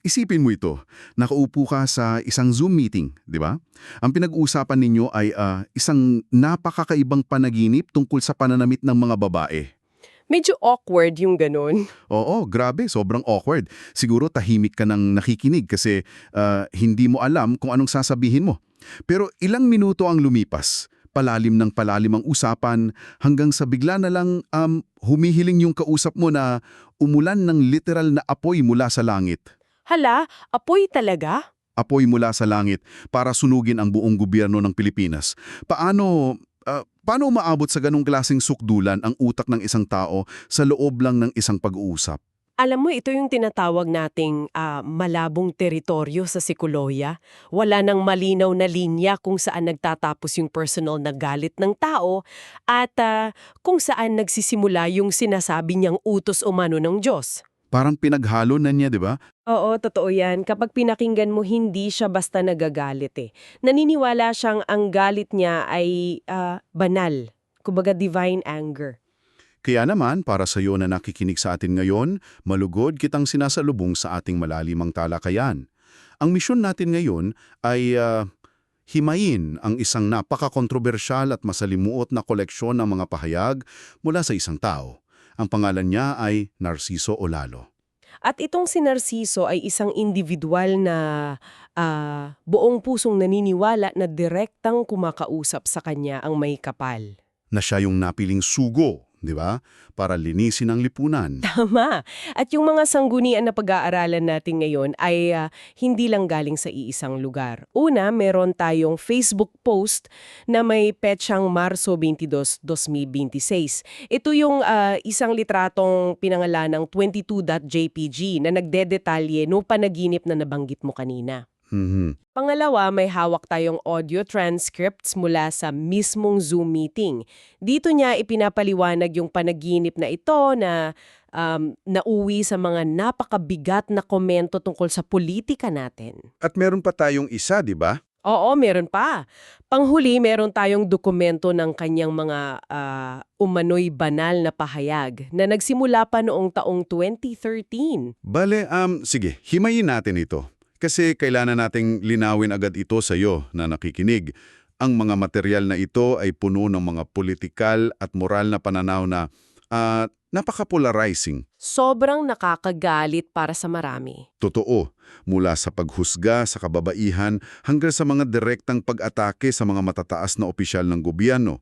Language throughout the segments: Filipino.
Isipin mo ito, nakaupo ka sa isang Zoom meeting, di ba? Ang pinag-uusapan ninyo ay isang napakakaibang panaginip tungkol sa pananamit ng mga babae. Medyo awkward yung ganun. Oo, grabe, sobrang awkward. Siguro tahimik ka nang nakikinig kasi hindi mo alam kung anong sasabihin mo. Pero ilang minuto ang lumipas, palalim ng palalim ang usapan hanggang sa bigla na lang humihiling yung kausap mo na umulan ng literal na apoy mula sa langit. Hala, apoy talaga? Apoy mula sa langit para sunugin ang buong gobyerno ng Pilipinas. Paano umaabot sa ganong klaseng sukdulan ang utak ng isang tao sa loob lang ng isang pag-uusap? Alam mo, ito yung tinatawag nating malabong teritoryo sa psikolohiya. Wala nang malinaw na linya kung saan nagtatapos yung personal na galit ng tao at kung saan nagsisimula yung sinasabi niyang utos umano ng Diyos. Parang pinaghalo na niya, di ba? Oo, totoo yan. Kapag pinakinggan mo, hindi siya basta nagagalit eh. Naniniwala siyang ang galit niya ay banal. Kumbaga divine anger. Kaya naman, para sa iyo na nakikinig sa atin ngayon, malugod kitang sinasalubong sa ating malalimang talakayan. Ang misyon natin ngayon ay himayin ang isang napaka-kontrobersyal at masalimuot na koleksyon ng mga pahayag mula sa isang tao. Ang pangalan niya ay Narciso Olalo. At itong si Narciso ay isang individual na buong pusong naniniwala na direktang kumakausap sa kanya ang may kapal. Na siya yung napiling sugo, di ba? Para linisin ang lipunan. Tama. At yung mga sanggunian na pag-aaralan natin ngayon ay hindi lang galing sa iisang lugar. Una, meron tayong Facebook post na may petsang Marso 22, 2026. Ito yung isang litratong pinangalan ng 22.jpg na nagdedetalye no panaginip na nabanggit mo kanina. Pangalawa, may hawak tayong audio transcripts mula sa mismong Zoom meeting. Dito niya ipinapaliwanag yung panaginip na ito na nauwi sa mga napakabigat na komento tungkol sa politika natin. At meron pa tayong isa, di ba? Oo, meron pa. Panghuli, meron tayong dokumento ng kanyang mga umano'y banal na pahayag na nagsimula pa noong taong 2013. Bale, sige, himayin natin ito. Kasi kailangan nating linawin agad ito sa iyo na nakikinig. Ang mga material na ito ay puno ng mga politikal at moral na pananaw na napaka-polarizing. Sobrang nakakagalit para sa marami. Totoo, mula sa paghusga sa kababaihan hanggang sa mga direktang pag-atake sa mga matataas na opisyal ng gobyerno.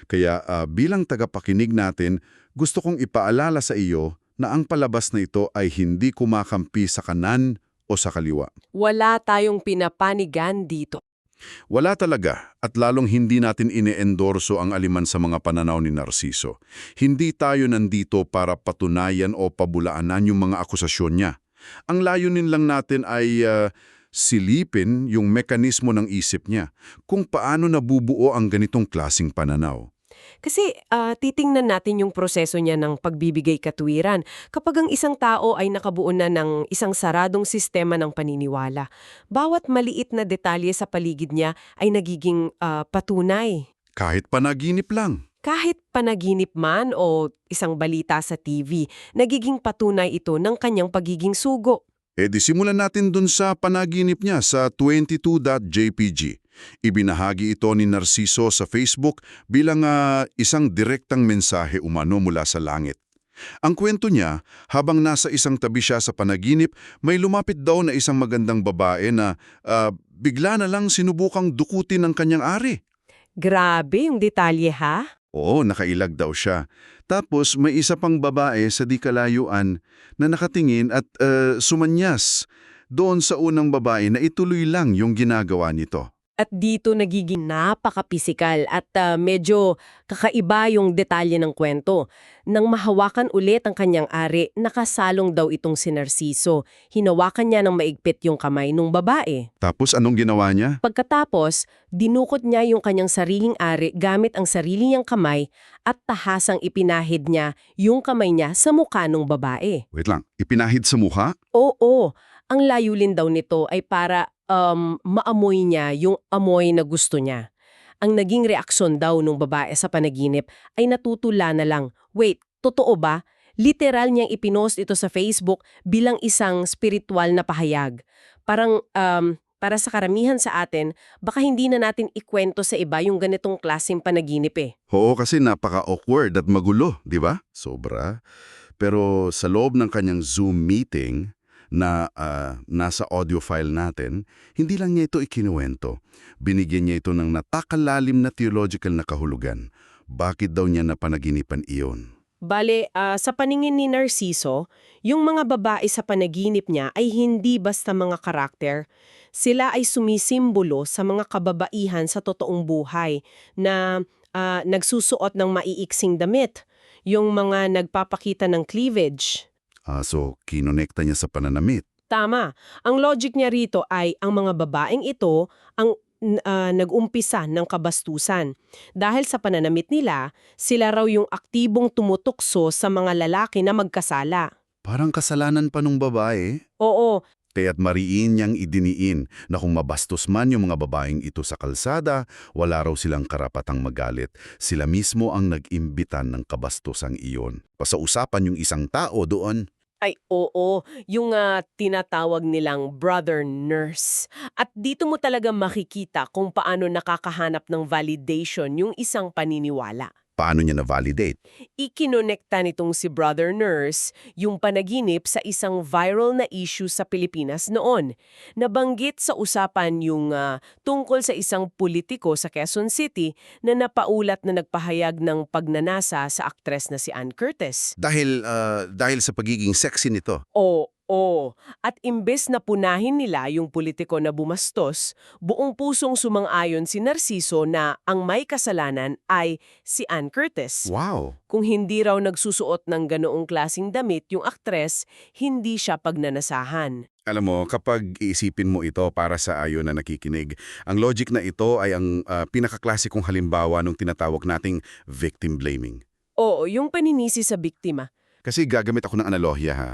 Kaya bilang tagapakinig natin, gusto kong ipaalala sa iyo na ang palabas na ito ay hindi kumakampi sa kanan o sa kaliwa. Wala tayong pinapanigan dito. Wala talaga at lalong hindi natin ine-endorso ang aliman sa mga pananaw ni Narciso. Hindi tayo nandito para patunayan o pabulaanan yung mga akusasyon niya. Ang layunin lang natin ay silipin yung mekanismo ng isip niya, kung paano nabubuo ang ganitong klasing pananaw. Kasi titingnan natin yung proseso niya ng pagbibigay katwiran kapag ang isang tao ay nakabuo na ng isang saradong sistema ng paniniwala. Bawat maliit na detalye sa paligid niya ay nagiging patunay. Kahit panaginip lang. Kahit panaginip man o isang balita sa TV, nagiging patunay ito ng kanyang pagiging sugo. E di simulan natin dun sa panaginip niya sa 22.jpg. Ibinahagi ito ni Narciso sa Facebook bilang isang direktang mensahe umano mula sa langit. Ang kwento niya, habang nasa isang tabi siya sa panaginip, may lumapit daw na isang magandang babae na bigla na lang sinubukang dukutin ng kanyang ari. Grabe yung detalye ha? Oo, nakailag daw siya. Tapos may isa pang babae sa di kalayuan na nakatingin at sumanyas doon sa unang babae na ituloy lang yung ginagawa nito. At dito nagiging napaka-pisikal at medyo kakaiba yung detalye ng kwento. Nang mahawakan ulit ang kanyang ari, nakasalong daw itong si Narciso. Hinawakan niya ng maigpit yung kamay ng babae. Tapos anong ginawa niya? Pagkatapos, dinukot niya yung kanyang sariling ari gamit ang sarili niyang kamay at tahasang ipinahid niya yung kamay niya sa mukha ng babae. Wait lang, ipinahid sa mukha? Oo, ang layulin daw nito ay para maamoy niya yung amoy na gusto niya. Ang naging reaksyon daw ng babae sa panaginip ay natutula na lang, wait, totoo ba? Literal niyang ipinost ito sa Facebook bilang isang spiritual na pahayag. Parang, para sa karamihan sa atin, baka hindi na natin ikwento sa iba yung ganitong klaseng panaginip eh. Oo, kasi napaka-awkward at magulo, di ba? Sobra. Pero sa loob ng kanyang Zoom meeting na nasa audio file natin, hindi lang niya ito ikinuwento. Binigyan niya ito ng natakalalim na theological na kahulugan. Bakit daw niya napanaginipan iyon? Bale, sa paningin ni Narciso, yung mga babae sa panaginip niya ay hindi basta mga karakter. Sila ay sumisimbolo sa mga kababaihan sa totoong buhay na nagsusuot ng maiiksing damit, yung mga nagpapakita ng cleavage. So, kinonekta niya sa pananamit. Tama. Ang logic niya rito ay ang mga babaeng ito ang nag-umpisa ng kabastusan. Dahil sa pananamit nila, sila raw yung aktibong tumutukso sa mga lalaki na magkasala. Parang kasalanan pa nung babae. Oo, Kaya't mariin niyang idiniin na kung mabastos man yung mga babaeng ito sa kalsada, wala raw silang karapatang magalit. Sila mismo ang nag-imbitan ng kabastosang iyon. Pasausapan yung isang tao doon. ay oo, yung tinatawag nilang brother nurse. At dito mo talaga makikita kung paano nakakahanap ng validation yung isang paniniwala. Paano niya na-validate? Ikinonekta nitong si Brother Nurse yung panaginip sa isang viral na issue sa Pilipinas noon. Nabanggit sa usapan yung tungkol sa isang politiko sa Quezon City na napaulat na nagpahayag ng pagnanasa sa aktres na si Ann Curtis. Dahil sa pagiging sexy nito. Oo. At imbes na punahin nila yung politiko na bumastos, buong pusong sumang-ayon si Narciso na ang may kasalanan ay si Ann Curtis. Wow! Kung hindi raw nagsusuot ng ganoong klasing damit yung aktres, hindi siya pagnanasahan. Alam mo, kapag iisipin mo ito para sa ayon na nakikinig, ang logic na ito ay ang pinakaklasikong halimbawa ng tinatawag nating victim blaming. Oo, yung paninisi sa biktima. Kasi gagamit ako ng analohiya ha.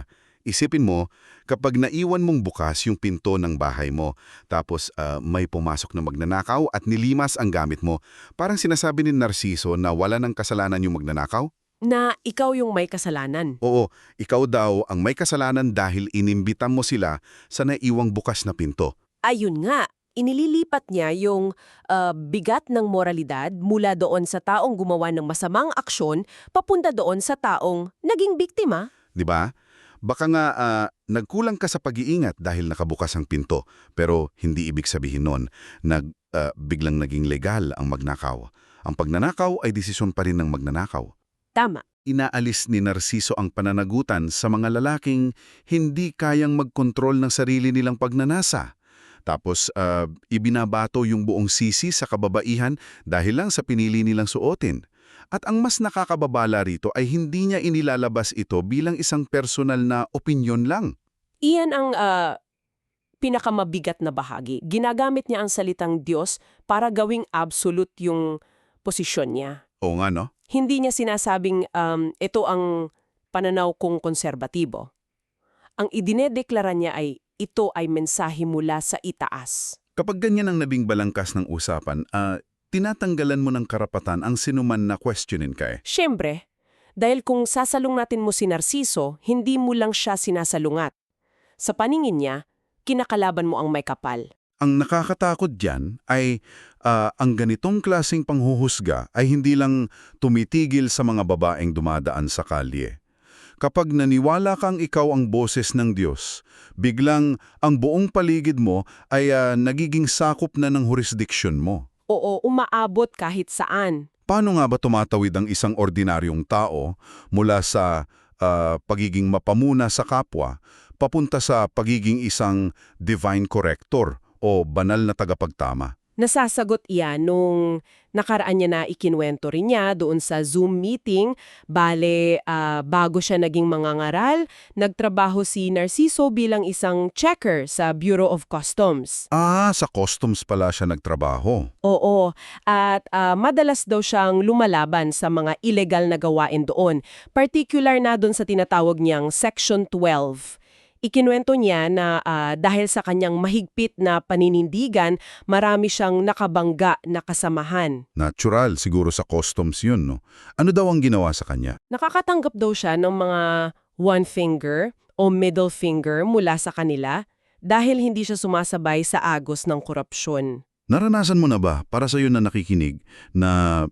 Isipin mo, kapag naiwan mong bukas yung pinto ng bahay mo, tapos may pumasok na magnanakaw at nilimas ang gamit mo, parang sinasabi ni Narciso na wala ng kasalanan yung magnanakaw? Na ikaw yung may kasalanan. Oo, ikaw daw ang may kasalanan dahil inimbitan mo sila sa naiwang bukas na pinto. Ayun nga, inililipat niya yung bigat ng moralidad mula doon sa taong gumawa ng masamang aksyon papunta doon sa taong naging biktima. 'Di ba? Baka nga nagkulang ka sa pag-iingat dahil nakabukas ang pinto, pero hindi ibig sabihin nun biglang naging legal ang magnakaw. Ang pagnanakaw ay desisyon pa rin ng magnanakaw. Tama. Inaalis ni Narciso ang pananagutan sa mga lalaking hindi kayang magkontrol ng sarili nilang pagnanasa. Tapos ibinabato yung buong sisi sa kababaihan dahil lang sa pinili nilang suotin. At ang mas nakakababala rito ay hindi niya inilalabas ito bilang isang personal na opinyon lang. Iyan ang pinakamabigat na bahagi. Ginagamit niya ang salitang Diyos para gawing absolute yung posisyon niya. Oo nga, no? Hindi niya sinasabing ito ang pananaw kong konserbatibo. Ang idinedeklara niya ay ito ay mensahe mula sa itaas. Kapag ganyan ang nabing balangkas ng usapan, tinatanggalan mo ng karapatan ang sinuman na questionin ka eh. Siyempre, dahil kung sasalung natin mo si Narciso, hindi mo lang siya sinasalungat. Sa paningin niya, kinakalaban mo ang may kapal. Ang nakakatakot dyan ay ang ganitong klaseng panghuhusga ay hindi lang tumitigil sa mga babaeng dumadaan sa kalye. Kapag naniwala kang ikaw ang boses ng Diyos, biglang ang buong paligid mo ay nagiging sakop na ng jurisdiction mo. Oo, umaabot kahit saan. Paano nga ba tumatawid ang isang ordinaryong tao mula sa pagiging mapamuna sa kapwa papunta sa pagiging isang divine corrector o banal na tagapagtama? Nasasagot iyan nung nakaraan niya na ikinwento rin niya doon sa Zoom meeting. Bale, bago siya naging mangangaral, nagtrabaho si Narciso bilang isang checker sa Bureau of Customs. Sa customs pala siya nagtrabaho. Oo, at madalas daw siyang lumalaban sa mga illegal na gawain doon. Particular na doon sa tinatawag niyang Section 12. Ikinuwento niya na dahil sa kanyang mahigpit na paninindigan, marami siyang nakabangga na kasamahan. Natural, siguro sa customs yun, no? Ano daw ang ginawa sa kanya? Nakakatanggap daw siya ng mga one finger o middle finger mula sa kanila dahil hindi siya sumasabay sa agos ng korupsyon. Naranasan mo na ba, para sa iyo na nakikinig, na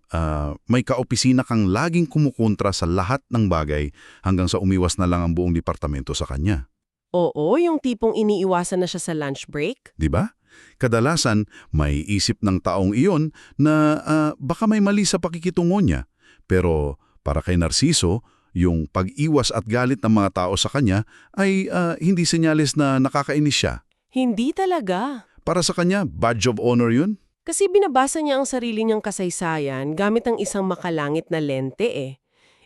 may kaopisina kang laging kumukontra sa lahat ng bagay hanggang sa umiwas na lang ang buong departamento sa kanya? Oo, yung tipong iniiwasan na siya sa lunch break. Di ba? Kadalasan, may isip ng taong iyon na baka may mali sa pakikitungo niya. Pero para kay Narciso, yung pag-iwas at galit ng mga tao sa kanya ay hindi senyales na nakakainis siya. Hindi talaga. Para sa kanya, badge of honor yun? Kasi binabasa niya ang sarili niyang kasaysayan gamit ang isang makalangit na lente eh.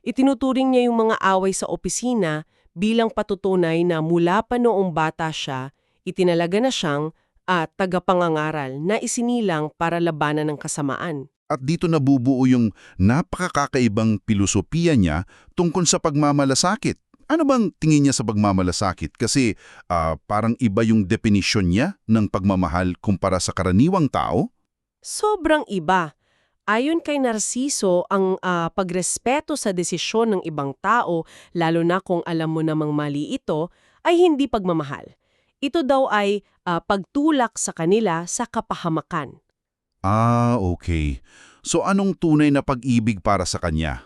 Itinuturing niya yung mga away sa opisina bilang patutunay na mula pa noong bata siya, itinalaga na siyang tagapangangaral na isinilang para labanan ng kasamaan. At dito nabubuo yung napakakaibang pilosopiya niya tungkol sa pagmamalasakit. Ano bang tingin niya sa pagmamalasakit? Kasi parang iba yung definisyon niya ng pagmamahal kumpara sa karaniwang tao. Sobrang iba. Ayon kay Narciso, ang pagrespeto sa desisyon ng ibang tao, lalo na kung alam mo namang mali ito, ay hindi pagmamahal. Ito daw ay pagtulak sa kanila sa kapahamakan. Okay. So anong tunay na pag-ibig para sa kanya?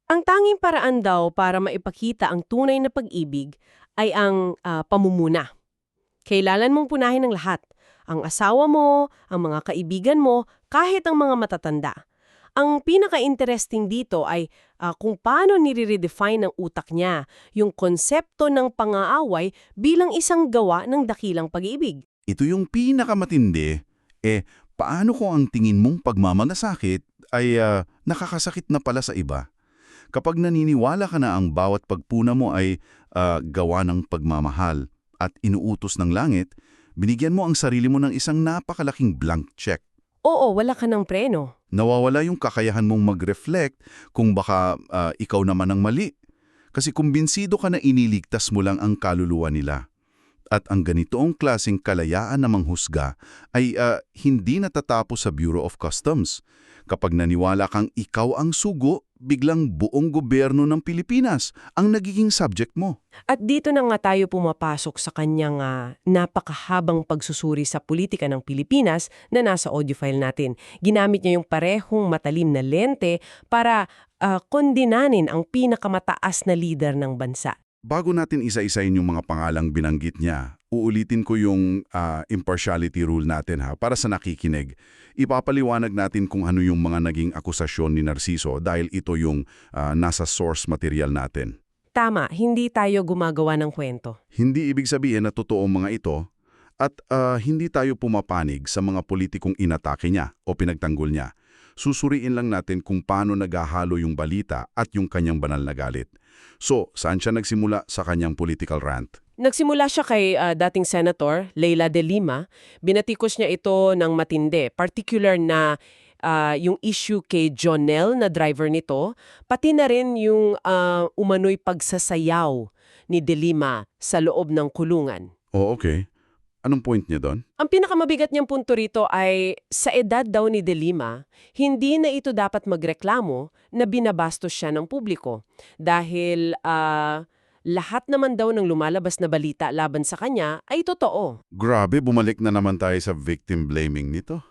Ang tanging paraan daw para maipakita ang tunay na pag-ibig ay ang pamumuna. Kailangan mong punahin ang lahat. Ang asawa mo, ang mga kaibigan mo, kahit ang mga matatanda. Ang pinaka-interesting dito ay kung paano nire-redefine ng utak niya yung konsepto ng pang-aaway bilang isang gawa ng dakilang pag-ibig. Ito yung pinakamatindi. Paano kung ang tingin mong pagmamalasakit ay nakakasakit na pala sa iba? Kapag naniniwala ka na ang bawat pagpuna mo ay gawa ng pagmamahal at inuutos ng langit, binigyan mo ang sarili mo ng isang napakalaking blank check. Oo, wala ka ng preno. Nawawala yung kakayahan mong mag-reflect kung baka ikaw naman ang mali. Kasi kumbinsido ka na iniligtas mo lang ang kaluluwa nila. At ang ganitoong klaseng kalayaan na manghusga ay hindi natatapos sa Bureau of Customs. Kapag naniwala kang ikaw ang sugo, biglang buong gobyerno ng Pilipinas ang nagiging subject mo. At dito na nga tayo pumapasok sa kanyang napakahabang pagsusuri sa politika ng Pilipinas na nasa audio file natin. Ginamit niya yung parehong matalim na lente para kondinanin ang pinakamataas na lider ng bansa. Bago natin isa-isayin yung mga pangalang binanggit niya, uulitin ko yung impartiality rule natin para sa nakikinig. Ipapaliwanag natin kung ano yung mga naging akusasyon ni Narciso dahil ito yung nasa source material natin. Tama, hindi tayo gumagawa ng kwento. Hindi ibig sabihin na totoo mga ito at hindi tayo pumapanig sa mga politikong inatake niya o pinagtanggol niya. Susuriin lang natin kung paano naghahalo yung balita at yung kanyang banal na galit. So, saan siya nagsimula sa kanyang political rant? Nagsimula siya kay dating Senator Leila de Lima. Binatikos niya ito ng matindi. Particular na yung issue kay Jonel na driver nito, pati na rin yung umano'y pagsasayaw ni de Lima sa loob ng kulungan. Oh, okay. Anong point niya doon? Ang pinakamabigat niyang punto rito ay sa edad daw ni de Lima, hindi na ito dapat magreklamo na binabastos siya ng publiko. Dahil lahat naman daw ng lumalabas na balita laban sa kanya ay totoo. Grabe, bumalik na naman tayo sa victim blaming nito.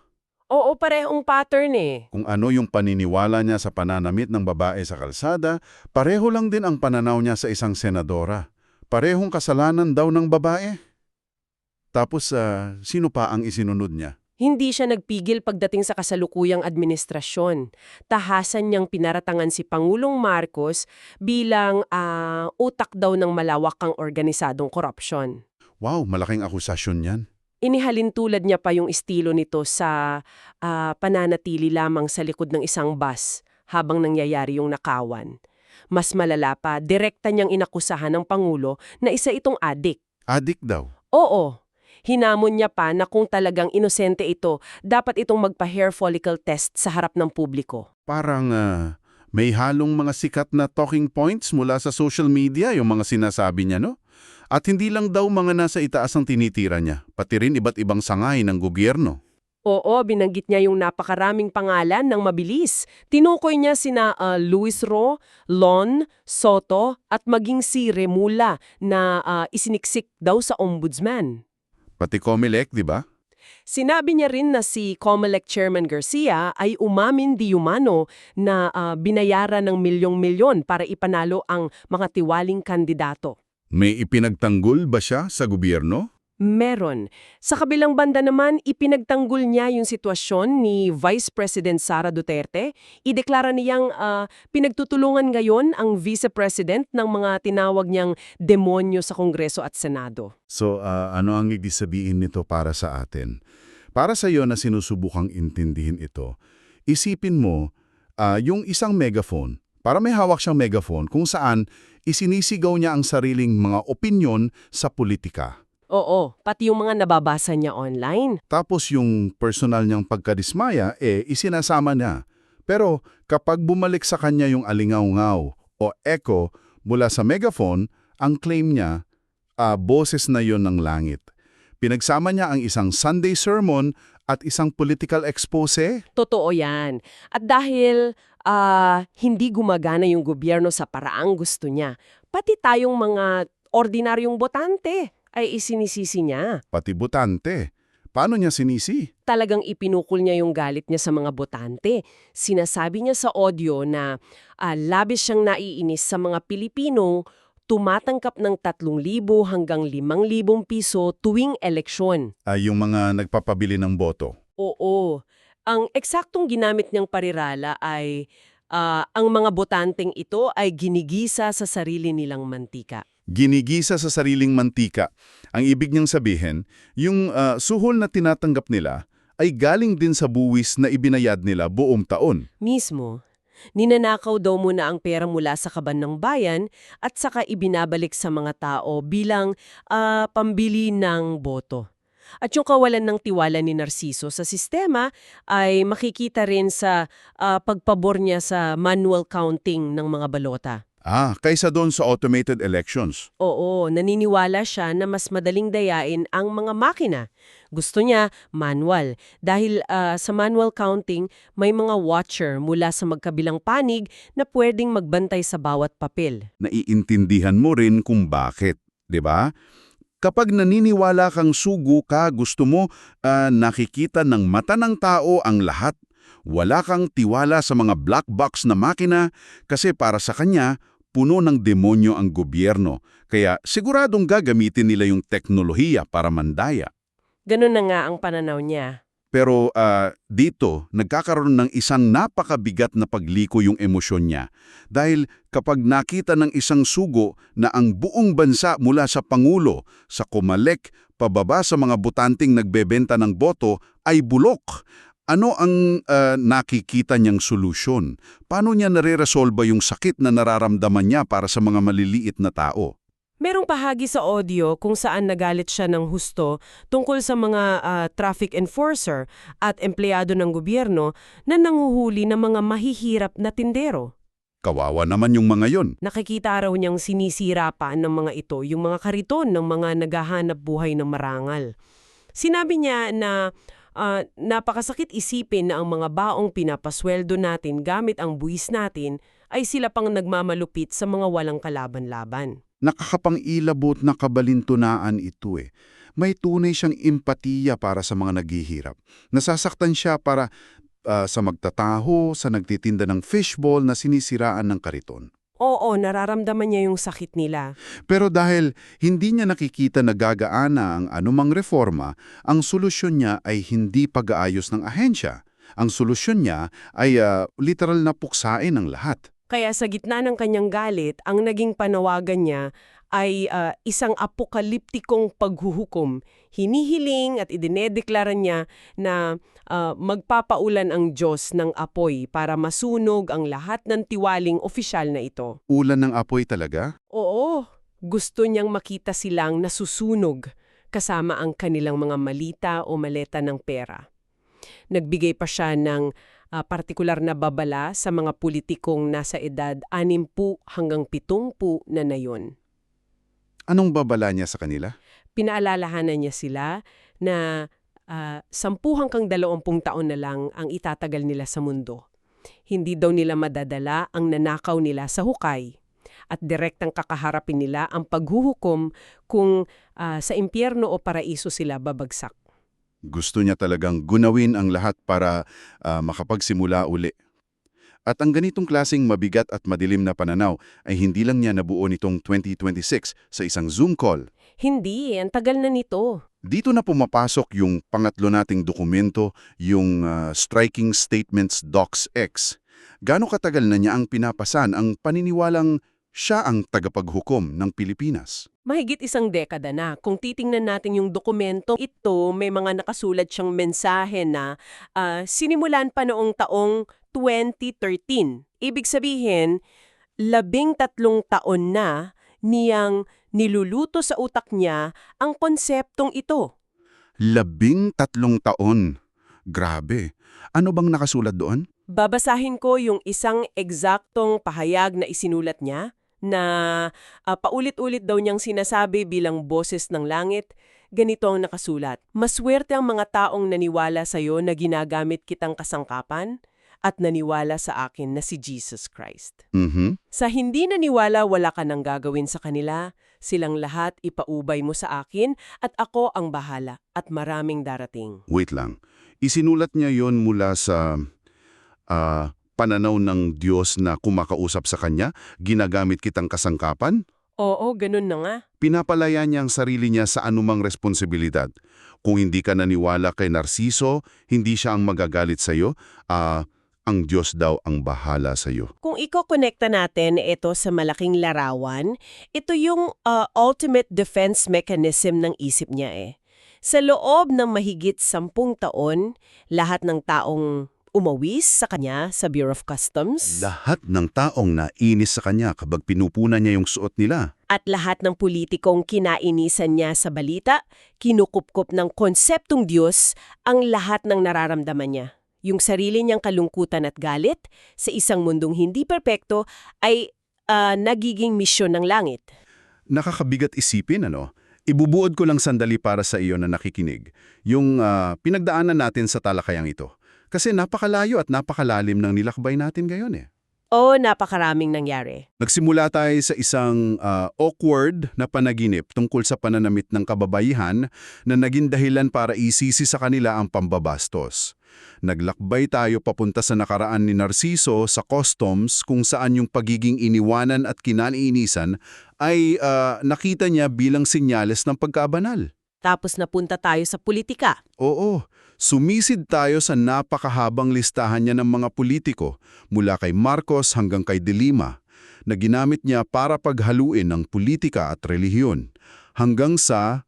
Oo, parehong pattern eh. Kung ano yung paniniwala niya sa pananamit ng babae sa kalsada, pareho lang din ang pananaw niya sa isang senadora. Parehong kasalanan daw ng babae. Tapos, sino pa ang isinunod niya? Hindi siya nagpigil pagdating sa kasalukuyang administrasyon. Tahasan niyang pinaratangan si Pangulong Marcos bilang utak daw ng malawakang organisadong korupsyon. Wow, malaking akusasyon yan. Inihalin tulad niya pa yung estilo nito sa pananatili lamang sa likod ng isang bus habang nangyayari yung nakawan. Mas malala pa, direkta niyang inakusahan ng Pangulo na isa itong adik. Adik daw. Oo. Hinamon niya pa na kung talagang inosente ito, dapat itong magpa-hair follicle test sa harap ng publiko. Parang may halong mga sikat na talking points mula sa social media yung mga sinasabi niya, no? At hindi lang daw mga nasa itaas ang tinitira niya, pati rin iba't ibang sangay ng gobyerno. Oo, binanggit niya yung napakaraming pangalan ng mabilis. Tinukoy niya sina Luis Ro, Lon, Soto at maging si Remula na isiniksik daw sa ombudsman. Pati Comelec, di ba? Sinabi niya rin na si COMELEC Chairman Garcia ay umamin di umano na binayaran ng milyong-milyon para ipanalo ang mga tiwaling kandidato. May ipinagtanggol ba siya sa gobyerno? Meron. Sa kabilang banda naman, ipinagtanggol niya yung sitwasyon ni Vice President Sara Duterte. Ideklara niyang pinagtutulungan ngayon ang Vice President ng mga tinawag niyang demonyo sa Kongreso at Senado. So, ano ang ibig sabihin nito para sa atin? Para sa iyo na sinusubukang intindihin ito, isipin mo yung isang megaphone. Para may hawak siyang megaphone kung saan isinisigaw niya ang sariling mga opinyon sa politika. Oo, pati yung mga nababasa niya online. Tapos yung personal niyang pagkadismaya, isinasama niya. Pero kapag bumalik sa kanya yung alingaw-ngaw o echo mula sa megaphone, ang claim niya, boses na yon ng langit. Pinagsama niya ang isang Sunday sermon at isang political expose. Totoo yan. At dahil hindi gumagana yung gobyerno sa paraang gusto niya, pati tayong mga ordinaryong botante ay isinisisi niya. Pati botante. Paano niya sinisi? Talagang ipinukol niya yung galit niya sa mga botante. Sinasabi niya sa audio na labis siyang naiinis sa mga Pilipinong tumatanggap ng 3,000 hanggang 5,000 piso tuwing eleksyon. Yung mga nagpapabili ng boto. Oo. Ang eksaktong ginamit niyang parirala ay ang mga botanteng ito ay ginigisa sa sarili nilang mantika. Ginigisa sa sariling mantika. Ang ibig niyang sabihin, yung suhol na tinatanggap nila ay galing din sa buwis na ibinayad nila buong taon. Mismo, ninanakaw daw muna ang pera mula sa kaban ng bayan at saka ibinabalik sa mga tao bilang pambili ng boto. At yung kawalan ng tiwala ni Narciso sa sistema ay makikita rin sa pagpabor niya sa manual counting ng mga balota. Kaysa doon sa automated elections. Oo, naniniwala siya na mas madaling dayain ang mga makina. Gusto niya manual dahil sa manual counting may mga watcher mula sa magkabilang panig na pwedeng magbantay sa bawat papel. Naiintindihan mo rin kung bakit, di ba? Kapag naniniwala kang sugo ka, gusto mo nakikita ng mata ng tao ang lahat. Wala kang tiwala sa mga black box na makina kasi para sa kanya, puno ng demonyo ang gobyerno. Kaya siguradong gagamitin nila yung teknolohiya para mandaya. Ganun na nga ang pananaw niya. Pero dito, nagkakaroon ng isang napakabigat na pagliko yung emosyon niya. Dahil kapag nakita ng isang sugo na ang buong bansa mula sa Pangulo, sa Comelec, pababa sa mga botanteng nagbebenta ng boto ay bulok. Ano ang nakikita niyang solusyon? Paano niya nare-resolba yung sakit na nararamdaman niya para sa mga maliliit na tao? Merong bahagi sa audio kung saan nagalit siya ng husto tungkol sa mga traffic enforcer at empleyado ng gobyerno na nanguhuli ng mga mahihirap na tindero. Kawawa naman yung mga yon. Nakikita raw niyang sinisira pa ng mga ito yung mga kariton ng mga naghahanap buhay ng marangal. Sinabi niya na napakasakit isipin na ang mga baong pinapasweldo natin gamit ang buwis natin ay sila pang nagmamalupit sa mga walang kalaban-laban. Nakakapang-ilabot na kabalintunaan ito . May tunay siyang empatiya para sa mga naghihirap. Nasasaktan siya para sa magtataho, sa nagtitinda ng fishball na sinisiraan ng kariton. Oo, nararamdaman niya yung sakit nila. Pero dahil hindi niya nakikita na gagaana ang anumang reforma, ang solusyon niya ay hindi pag-aayos ng ahensya. Ang solusyon niya ay literal na puksain ang lahat. Kaya sa gitna ng kanyang galit, ang naging panawagan niya ay isang apokaliptikong paghuhukom. Hinihiling at idinedeklara niya na magpapaulan ang Diyos ng apoy para masunog ang lahat ng tiwaling opisyal na ito. Ulan ng apoy talaga? Oo, gusto niyang makita silang nasusunog kasama ang kanilang mga malita o maleta ng pera. Nagbigay pa siya ng partikular na babala sa mga politikong nasa edad 60 hanggang 70 na nayon. Anong babala niya sa kanila? Pinaalalahanan niya sila na 10 hanggang 20 taon na lang ang itatagal nila sa mundo. Hindi daw nila madadala ang nanakaw nila sa hukay. At direktang kakaharapin nila ang paghuhukom kung sa impyerno o paraiso sila babagsak. Gusto niya talagang gunawin ang lahat para makapagsimula uli. At ang ganitong klaseng mabigat at madilim na pananaw ay hindi lang niya nabuo nitong 2026 sa isang Zoom call. Hindi, ang tagal na nito. Dito na pumapasok yung pangatlo nating dokumento, yung Striking Statements Docs X. Gaano katagal na niya ang pinapasan ang paniniwalang siya ang tagapaghukom ng Pilipinas? Mahigit 1 dekada na. Kung titingnan natin yung dokumento, ito may mga nakasulat siyang mensahe na sinimulan pa noong taong 2013. Ibig sabihin, 13 taon na niyang niluluto sa utak niya ang konseptong ito. 13 taon. Grabe. Ano bang nakasulat doon? Babasahin ko yung isang eksaktong pahayag na isinulat niya na paulit-ulit daw niyang sinasabi bilang boses ng langit. Ganito ang nakasulat: "Maswerte ang mga taong naniwala sa iyo na ginagamit kitang kasangkapan at naniwala sa akin na si Jesus Christ. Sa hindi naniwala, wala ka nang gagawin sa kanila. Silang lahat ipaubay mo sa akin at ako ang bahala at maraming darating." Wait lang. Isinulat niya yon mula sa pananaw ng Diyos na kumakausap sa kanya, ginagamit kitang kasangkapan? Oo, ganun na nga. Pinapalaya niya ang sarili niya sa anumang responsibilidad. Kung hindi ka naniwala kay Narciso, hindi siya ang magagalit sa iyo, ang Diyos daw ang bahala sa iyo. Kung iko-connecta natin ito sa malaking larawan, ito yung ultimate defense mechanism ng isip niya eh. Sa loob ng mahigit 10 taon, lahat ng taong umawis sa kanya sa Bureau of Customs Lahat ng taong nainis sa kanya kapag pinupunan niya yung suot nila. at lahat ng politikong kinainisan niya sa balita, kinukupkop ng konseptong Diyos ang lahat ng nararamdaman niya. Yung sarili niyang kalungkutan at galit sa isang mundong hindi perpekto ay nagiging misyon ng langit. Nakakabigat isipin, ano? Ibubuod ko lang sandali para sa iyo na nakikinig, yung pinagdaanan natin sa talakayang ito. Kasi napakalayo at napakalalim ng nilakbay natin ngayon eh. O napakaraming nangyari. Nagsimula tayo sa isang awkward na panaginip tungkol sa pananamit ng kababaihan na naging dahilan para isisi sa kanila ang pambabastos. Naglakbay tayo papunta sa nakaraan ni Narciso sa customs kung saan yung pagiging iniwanan at kinaliinisan ay nakita niya bilang senyales ng pagkabanal. Tapos napunta tayo sa politika. Oo, sumisid tayo sa napakahabang listahan niya ng mga politiko mula kay Marcos hanggang kay De Lima na ginamit niya para paghaluin ng politika at relihiyon. Hanggang sa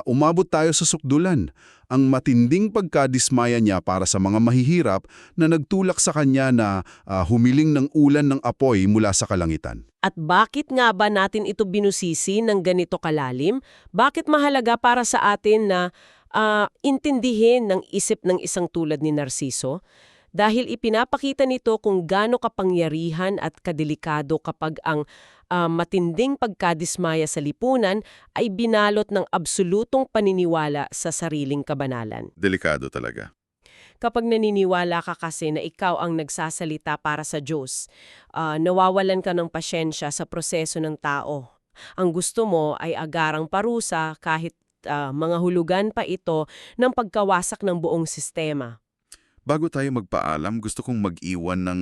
umabot tayo sa sukdulan, ang matinding pagkadismaya niya para sa mga mahihirap na nagtulak sa kanya na humiling ng ulan ng apoy mula sa kalangitan. At bakit nga ba natin ito binusisi ng ganito kalalim? Bakit mahalaga para sa atin na intindihin ng isip ng isang tulad ni Narciso? Dahil ipinapakita nito kung gaano kapangyarihan at kadelikado kapag ang matinding pagkadismaya sa lipunan ay binalot ng absolutong paniniwala sa sariling kabanalan. Delikado talaga. Kapag naniniwala ka kasi na ikaw ang nagsasalita para sa Diyos, nawawalan ka ng pasyensya sa proseso ng tao. Ang gusto mo ay agarang parusa kahit mga hulugan pa ito ng pagkawasak ng buong sistema. Bago tayo magpaalam, gusto kong mag-iwan ng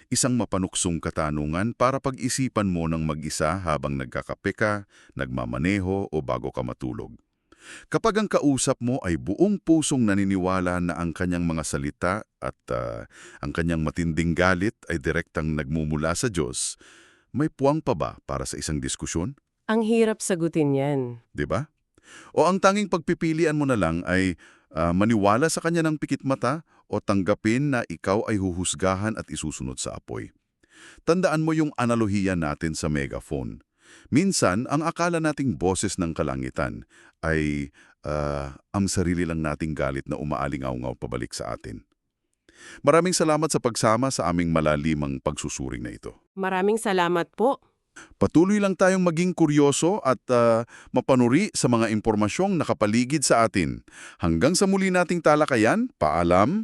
isang mapanuksong katanungan para pag-isipan mo ng mag-isa habang nagkakape ka, nagmamaneho o bago ka matulog. Kapag ang kausap mo ay buong pusong naniniwala na ang kanyang mga salita at ang kanyang matinding galit ay direktang nagmumula sa Diyos, may puwang pa ba para sa isang diskusyon? Ang hirap sagutin yan. 'Di ba? O ang tanging pagpipilian mo na lang ay maniwala sa kanya ng pikit mata o tanggapin na ikaw ay huhusgahan at isusunod sa apoy. Tandaan mo yung analohiya natin sa megaphone. Minsan, ang akala nating boses ng kalangitan ay ang sarili lang nating galit na umaalingaw-ngaw pabalik sa atin. Maraming salamat sa pagsama sa aming malalimang pagsusuring na ito. Maraming salamat po. Patuloy lang tayong maging kuryoso at mapanuri sa mga impormasyong nakapaligid sa atin. Hanggang sa muli nating talakayan, paalam!